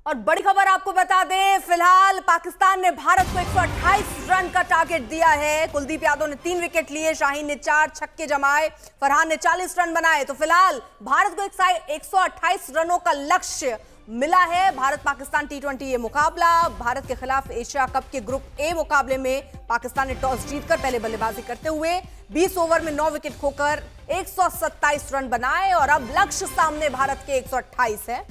और बड़ी खबर आपको बता दें, फिलहाल पाकिस्तान ने भारत को 128 रन का टारगेट दिया है। कुलदीप यादव ने 3 विकेट लिए, शाहीन ने 4 छक्के जमाए, फरहान ने 40 रन बनाए। तो फिलहाल भारत को 128 रनों का लक्ष्य मिला है। भारत पाकिस्तान T20 ये मुकाबला भारत के खिलाफ एशिया कप के ग्रुप ए मुकाबले में पाकिस्तान ने टॉस जीतकर पहले बल्लेबाजी करते हुए 20 ओवर में 9 विकेट खोकर 127 रन बनाए और अब लक्ष्य सामने भारत के 128 है।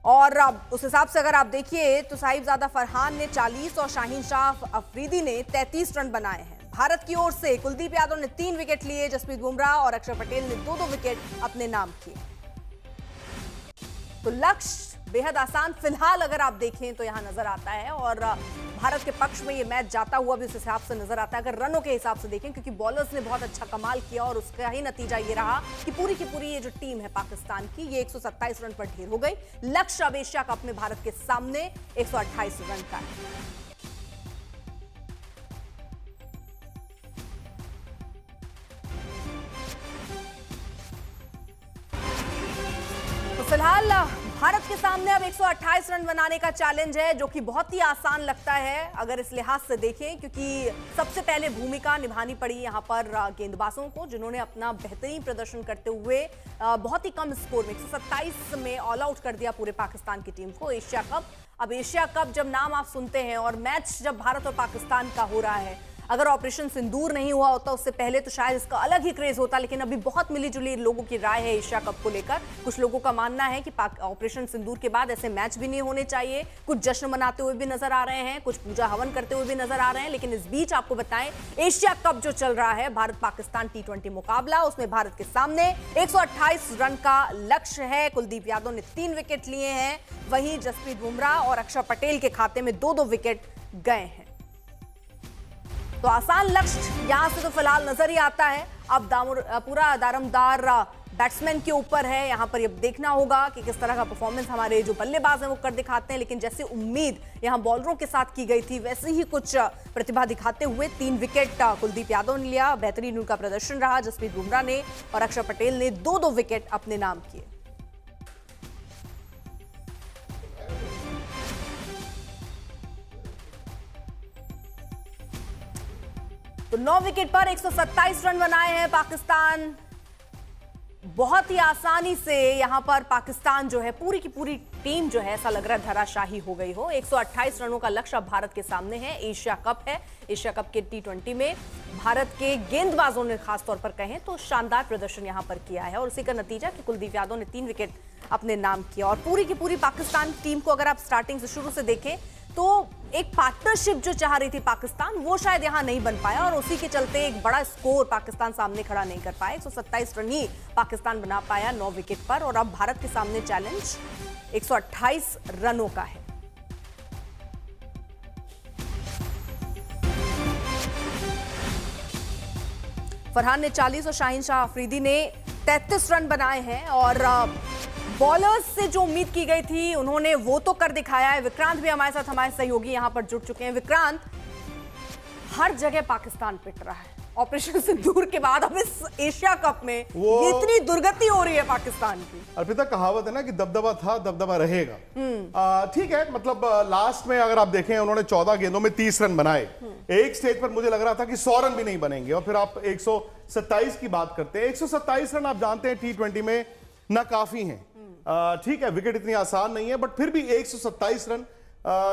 और अब उस हिसाब से अगर आप देखिए तो साहिबजादा फरहान ने 40 और शाहीन शाह अफरीदी ने 33 रन बनाए हैं। भारत की ओर से कुलदीप यादव ने 3 विकेट लिए, जसप्रीत बुमराह और अक्षर पटेल ने 2-2 विकेट अपने नाम किए। तो लक्ष्य बेहद आसान फिलहाल अगर आप देखें तो यहां नजर आता है और भारत के पक्ष में ये मैच जाता हुआ भी उस हिसाब से नजर आता है अगर रनों के हिसाब से देखें, क्योंकि बॉलर्स ने बहुत अच्छा कमाल किया और उसका ही नतीजा ये रहा कि पूरी की पूरी ये जो टीम है पाकिस्तान की ये 127 रन पर ढेर हो गई। लक्ष्य अब एशिया कप में भारत के सामने 128 रन का है। फिलहाल भारत के सामने अब 128 रन बनाने का चैलेंज है, जो कि बहुत ही आसान लगता है अगर इस लिहाज से देखें, क्योंकि सबसे पहले भूमिका निभानी पड़ी यहां पर गेंदबाजों को, जिन्होंने अपना बेहतरीन प्रदर्शन करते हुए बहुत ही कम स्कोर में 127 में ऑल आउट कर दिया पूरे पाकिस्तान की टीम को। एशिया कप, अब एशिया कप जब नाम आप सुनते हैं और मैच जब भारत और पाकिस्तान का हो रहा है, अगर ऑपरेशन सिंदूर नहीं हुआ होता उससे पहले तो शायद इसका अलग ही क्रेज होता, लेकिन अभी बहुत मिली जुली लोगों की राय है एशिया कप को लेकर। कुछ लोगों का मानना है कि ऑपरेशन सिंदूर के बाद ऐसे मैच भी नहीं होने चाहिए। कुछ जश्न मनाते हुए भी नजर आ रहे हैं, कुछ पूजा हवन करते हुए भी नजर आ रहे हैं। लेकिन इस बीच आपको बताएं, एशिया कप जो चल रहा है भारत पाकिस्तान T20 मुकाबला, उसमें भारत के सामने 128 रन का लक्ष्य है। कुलदीप यादव ने 3 विकेट लिए हैं, वहीं जसप्रीत बुमराह और अक्षर पटेल के खाते में 2-2 विकेट गए हैं। तो आसान लक्ष्य यहां से तो फिलहाल नजर ही आता है। अब पूरा दारमदार बैट्समैन के ऊपर है। यहां पर ये देखना होगा कि किस तरह का परफॉर्मेंस हमारे जो बल्लेबाज हैं वो कर दिखाते हैं। लेकिन जैसे उम्मीद यहां बॉलरों के साथ की गई थी, वैसे ही कुछ प्रतिभा दिखाते हुए 3 विकेट कुलदीप यादव ने लिया। बेहतरीन उनका प्रदर्शन रहा। जसप्रीत बुमराह ने और अक्षर पटेल ने 2-2 विकेट अपने नाम किए। तो 9 विकेट पर 127 रन बनाए हैं पाकिस्तान। बहुत ही आसानी से यहां पर पाकिस्तान जो है पूरी की पूरी टीम जो है ऐसा लग रहा है धराशाही हो गई हो। 128 रनों का लक्ष्य अब भारत के सामने है। एशिया कप है, एशिया कप के T20 में भारत के गेंदबाजों ने खासतौर पर कहें तो शानदार प्रदर्शन यहां पर किया है और उसी का नतीजा कि कुलदीप यादव ने 3 विकेट अपने नाम किया। और पूरी की पूरी पाकिस्तान टीम को अगर आप स्टार्टिंग से शुरू से देखें तो एक पार्टनरशिप जो चाह रही थी पाकिस्तान, वो शायद यहां नहीं बन पाया और उसी के चलते एक बड़ा स्कोर पाकिस्तान सामने खड़ा नहीं कर पाया। 127 रन ही पाकिस्तान बना पाया 9 विकेट पर और अब भारत के सामने चैलेंज 128 रनों का है। फरहान ने 40 और शाहीन शाह अफरीदी ने 33 रन बनाए हैं और बॉलर्स से जो उम्मीद की गई थी उन्होंने वो तो कर दिखाया है। विक्रांत भी हमारे साथ, हमारे सहयोगी यहां पर जुड़ चुके हैं। विक्रांत, हर जगह पाकिस्तान पिट रहा है ऑपरेशन सिंदूर के बाद। अब इस एशिया कप में इतनी दुर्गति हो रही है पाकिस्तान की। अर्पिता, कहावत है ना कि दबदबा था दबदबा रहेगा। ठीक है, मतलब लास्ट में अगर आप देखें उन्होंने 14 गेंदों में 30 रन बनाए। एक स्टेज पर मुझे लग रहा था कि 100 रन भी नहीं बनेंगे और फिर आप 127 की बात करते हैं। 127 रन आप जानते हैं T20 में ना काफी हैं। ठीक है, विकेट इतनी आसान नहीं है, बट फिर भी 127 रन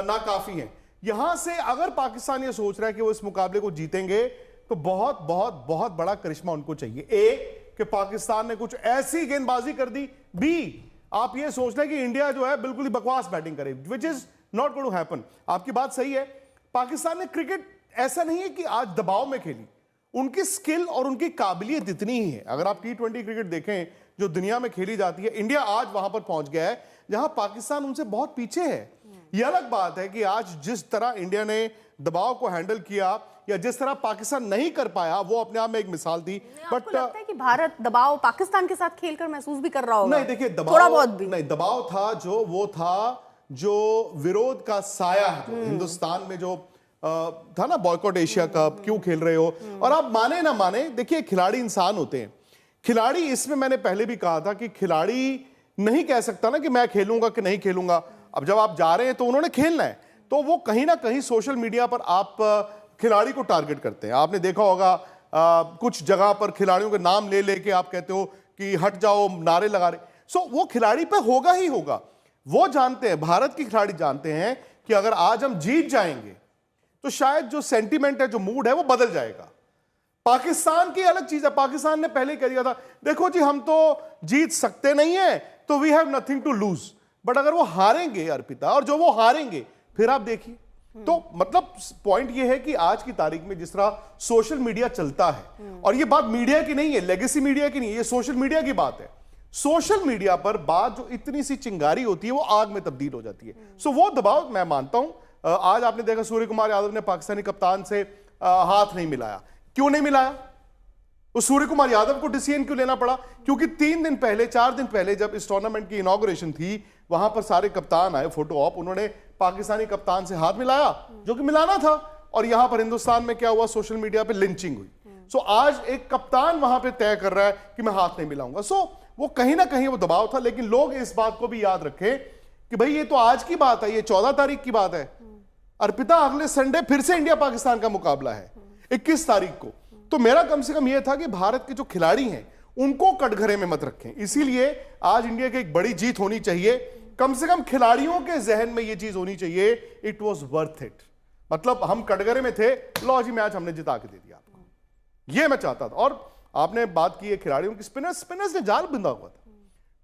ना काफी हैं। यहां से अगर पाकिस्तान ये सोच रहा है कि वो इस मुकाबले को जीतेंगे तो बहुत बहुत बहुत बड़ा करिश्मा उनको चाहिए। ए, कि पाकिस्तान ने कुछ ऐसी गेंदबाजी कर दी। बी, आप ये सोच रहे हैं कि इंडिया जो है बिल्कुल ही बकवास बैटिंग करे, which is not going to happen. आपकी बात सही है, पाकिस्तान ने क्रिकेट ऐसा नहीं है कि आज दबाव में खेली, उनकी स्किल और उनकी काबिलियत इतनी ही है। अगर आप T20 क्रिकेट देखें जो दुनिया में खेली जाती है, इंडिया आज वहां पर पहुंच गया है जहां पाकिस्तान उनसे बहुत पीछे है। यह अलग बात है कि आज जिस तरह इंडिया ने दबाव को हैंडल किया या जिस तरह पाकिस्तान नहीं कर पाया, वो अपने आप में एक मिसाल थी। बट लगता है कि भारत दबाव पाकिस्तान के साथ खेलकर महसूस भी कर रहा होगा। नहीं, देखिए दबाव थोड़ा बहुत भी नहीं, दबाव था जो विरोध का साया है हिंदुस्तान में जो था ना, बॉयकॉट एशिया कप, क्यों खेल रहे हो। और आप माने ना माने, देखिए खिलाड़ी इंसान होते हैं। खिलाड़ी, इसमें मैंने पहले भी कहा था कि खिलाड़ी नहीं कह सकता ना कि मैं खेलूंगा कि नहीं खेलूंगा। अब जब आप जा रहे हैं तो उन्होंने खेलना है, तो वो कहीं ना कहीं सोशल मीडिया पर आप खिलाड़ी को टारगेट करते हैं। आपने देखा होगा कुछ जगह पर खिलाड़ियों के नाम ले लेके आप कहते हो कि हट जाओ, नारे लगा रहे। सो वो खिलाड़ी पे होगा ही होगा। वो जानते हैं, भारत के खिलाड़ी जानते हैं कि अगर आज हम जीत जाएंगे तो शायद जो सेंटीमेंट है, जो मूड है, वो बदल जाएगा। पाकिस्तान की अलग चीज है, पाकिस्तान ने पहले ही कह दिया था देखो जी हम तो जीत सकते नहीं है, तो we have nothing to lose. But अगर वो हारेंगे अर्पिता, और जो वो हारेंगे फिर आप देखिए। तो मतलब पॉइंट ये है कि आज की तारीख में जिस तरह सोशल मीडिया चलता है, और ये बात मीडिया की नहीं है, लेगेसी मीडिया की नहीं है, ये सोशल मीडिया की बात है। सोशल मीडिया पर बात जो इतनी सी चिंगारी होती है वो आग में तब्दील हो जाती है। सो वो दबाव मैं मानता हूं। आज आपने देखा सूर्य कुमार यादव ने पाकिस्तानी कप्तान से हाथ नहीं मिलाया। क्यों नहीं मिलाया? वो सूर्य कुमार यादव को डिसीजन क्यों लेना पड़ा? क्योंकि 3 दिन पहले, 4 दिन पहले जब इस टूर्नामेंट की इनॉग्रेशन थी, वहां पर सारे कप्तान आए, फोटो ऑप, उन्होंने पाकिस्तानी कप्तान से हाथ मिलाया जो कि मिलाना था। और यहां पर हिंदुस्तान में क्या हुआ, सोशल मीडिया पे लिंचिंग हुई। सो आज एक कप्तान वहां पे तय कर रहा है कि मैं हाथ नहीं मिलाऊंगा। सो वो कहीं ना कहीं वो दबाव था। लेकिन लोग इस बात को भी याद रखें कि भाई ये तो आज की बात है, ये 14 तारीख की बात है। अर्पिता अगले संडे फिर से इंडिया पाकिस्तान का मुकाबला है 21 तारीख को। तो मेरा कम से कम यह था कि भारत के जो खिलाड़ी हैं उनको कटघरे में मत रखें। इसीलिए आज इंडिया की एक बड़ी जीत होनी चाहिए। कम से कम खिलाड़ियों के जहन में यह चीज होनी चाहिए, इट वॉज वर्थ इट। मतलब हम कटघरे में थे, लो जी मैच हमने जिता के दे दिया आपको, ये मैं चाहता था। और आपने बात की है खिलाड़ियों की, स्पिनर्स ने जाल बिंदा हुआ था।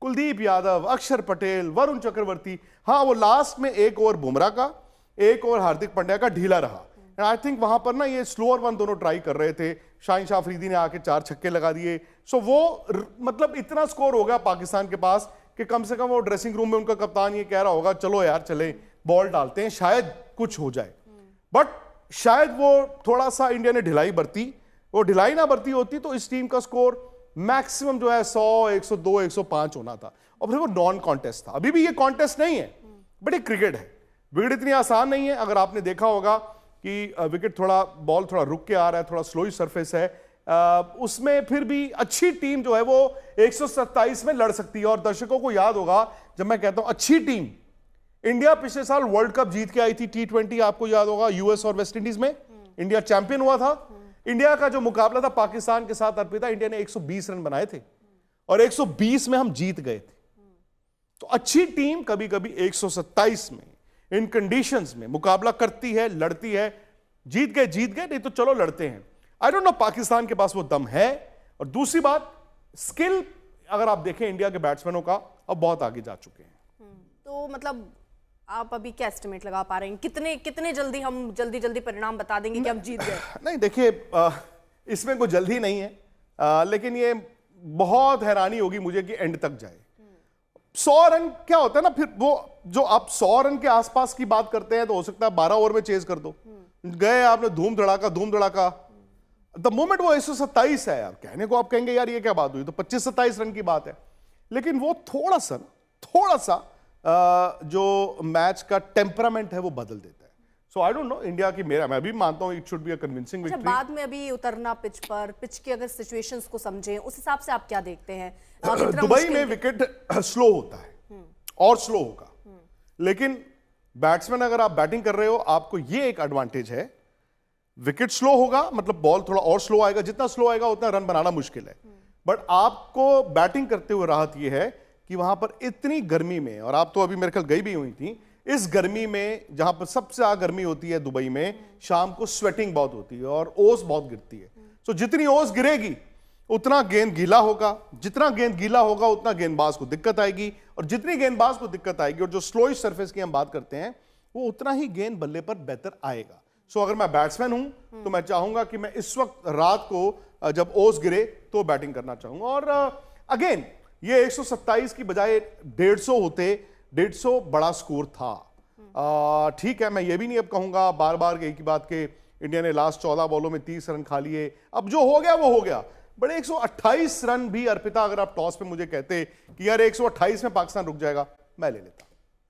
कुलदीप यादव, अक्षर पटेल, वरुण चक्रवर्ती। हाँ, वो लास्ट में एक ओवर बुमराह का, एक ओवर हार्दिक पांड्या का ढीला रहा। आई थिंक वहां पर ना ये स्लोअर वन दोनों ट्राई कर रहे थे। शाहीन शाह अफरीदी ने आके 4 छक्के लगा दिए। सो वो मतलब इतना स्कोर हो गया पाकिस्तान के पास कि कम से कम वो ड्रेसिंग रूम में उनका कप्तान ये कह रहा होगा चलो यार चले बॉल डालते हैं, शायद कुछ हो जाए। बट शायद वो थोड़ा सा इंडिया ने ढिलाई बरती, वो ढिलाई ना बरती होती तो इस टीम का स्कोर मैक्सिमम जो है 100, 102, 105 होना था। और फिर वो नॉन कॉन्टेस्ट था। अभी भी ये कॉन्टेस्ट नहीं है, बट ये क्रिकेट है। विकेट इतनी आसान नहीं है। अगर आपने देखा होगा कि विकेट थोड़ा, बॉल थोड़ा रुक के आ रहा है, थोड़ा स्लो ही सरफेस है, उसमें फिर भी अच्छी टीम जो है वो 127 में लड़ सकती है। और दर्शकों को याद होगा जब मैं कहता हूं अच्छी टीम, इंडिया पिछले साल वर्ल्ड कप जीत के आई थी T20, आपको याद होगा, यूएस और वेस्ट इंडीज में इंडिया चैंपियन हुआ था। इंडिया का जो मुकाबला था पाकिस्तान के साथ अर्पिता, इंडिया ने 120 रन बनाए थे और 120 में हम जीत गए थे। तो अच्छी टीम कभी कभी 127 में इन कंडीशंस में मुकाबला करती है, लड़ती है। जीत गए, नहीं तो चलो लड़ते हैं। आई डोंट नो पाकिस्तान के पास वो दम है। और दूसरी बात, स्किल अगर आप देखें इंडिया के बैट्समैनों का, अब बहुत आगे जा चुके हैं। तो मतलब आप अभी क्या एस्टिमेट लगा पा रहे हैं, कितने जल्दी हम जल्दी परिणाम बता देंगे कि हम जीत गए? नहीं देखिए, इसमें कोई जल्दी नहीं है, लेकिन ये बहुत हैरानी होगी मुझे कि एंड तक जाए। 100 रन क्या होता है ना, फिर वो जो आप 100 रन के आसपास की बात करते हैं तो हो सकता है 12 ओवर में चेज कर दो। गए आपने धूम धड़ाका। द मोमेंट वो 127 है यार, कहने को आप कहेंगे यार ये क्या बात हुई, तो 25-27 रन की बात है। लेकिन वो थोड़ा सा जो मैच का टेम्परामेंट है वो बदल देता है। सो आई डोंट नो इंडिया की, मैं भी मानता हूं it should be a convincing victory. बाद में अभी उतरना पिच पर, पिच की अगर सिचुएशंस को समझें उस हिसाब से आप क्या देखते हैं? दुबई में विकेट स्लो होता है और स्लो होगा, लेकिन बैट्समैन अगर आप बैटिंग कर रहे हो आपको ये एक एडवांटेज है, विकेट स्लो होगा मतलब बॉल थोड़ा और स्लो आएगा, जितना स्लो आएगा उतना रन बनाना मुश्किल है। बट आपको बैटिंग करते हुए राहत यह है कि वहां पर इतनी गर्मी में, और आप तो अभी मेरे ख्याल गई भी हुई थी, इस गर्मी में जहां पर सबसे ज्यादा गर्मी होती है दुबई में, शाम को स्वेटिंग बहुत होती है और ओस बहुत गिरती है। सो जितनी ओस गिरेगी उतना गेंद गीला होगा, जितना गेंद गीला होगा उतना गेंदबाज को दिक्कत आएगी, और जितनी गेंदबाज को दिक्कत आएगी और जो स्लोइश सरफेस की हम बात करते हैं वो उतना ही गेंद बल्ले पर बेहतर आएगा। सो अगर मैं बैट्समैन हूं तो मैं चाहूंगा कि मैं इस वक्त रात को जब ओस गिरे तो बैटिंग करना चाहूंगा। और अगेन ये 127 की बजाय 150 होते, 150 बड़ा स्कोर था। ठीक है, मैं ये भी नहीं अब कहूंगा बार बार एक ही बात के इंडिया ने लास्ट 14 बॉलों में 30 रन खा लिए, अब जो हो गया वो हो गया। बड़े 128 रन भी अर्पिता, अगर आप टॉस पे मुझे कहते कि यार 128 में पाकिस्तान रुक जाएगा, मैं ले लेता।